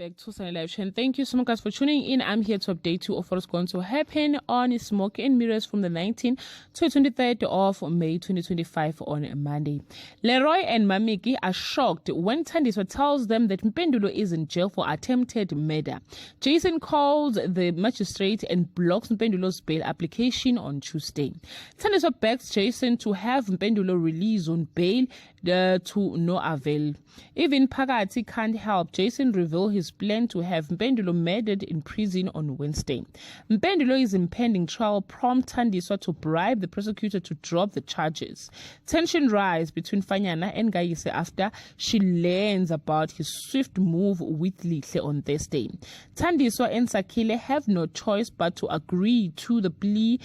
back to Sunny Live Show. Thank you so much, guys, for tuning in. I'm here to update you of what's going to happen on Smoke and Mirrors from the 19th to 23rd of May 2025 on Monday. Leroy and Mamiki are shocked when Thandiswa tells them that Mpendulo is in jail for attempted murder. Jason calls the magistrate and blocks Mpendulo's bail application on Tuesday. Thandiswa begs Jason to have Mpendulo released on bail to no avail. Even Phakathi can't help Jason reveal his plan to have Mpendulo murdered in prison on Wednesday. Mpendulo is impending trial prompt Thandiswa to bribe the prosecutor to drop the charges. Tension rise between Fanyana and Gayise after she learns about his swift move with Lihle on Thursday. Thandiswa and Sakhile have no choice but to agree to the plea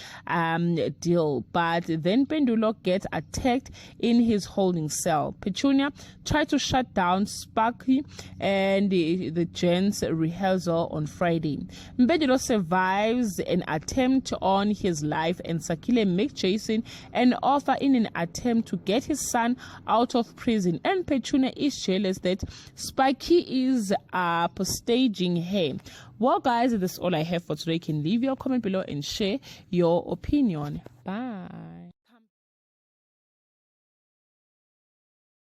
deal, but then Mpendulo gets attacked in his holding cell. Petunia tried to shut down Sparky and the gents rehearsal on Friday. Mpendulo survives an attempt on his life, and Sakhile makes Jason an offer in an attempt to get his son out of prison. And Petunia is jealous that Sparky is staging her. Well, guys, that's all I have for today. You can leave your comment below and share your opinion. Bye.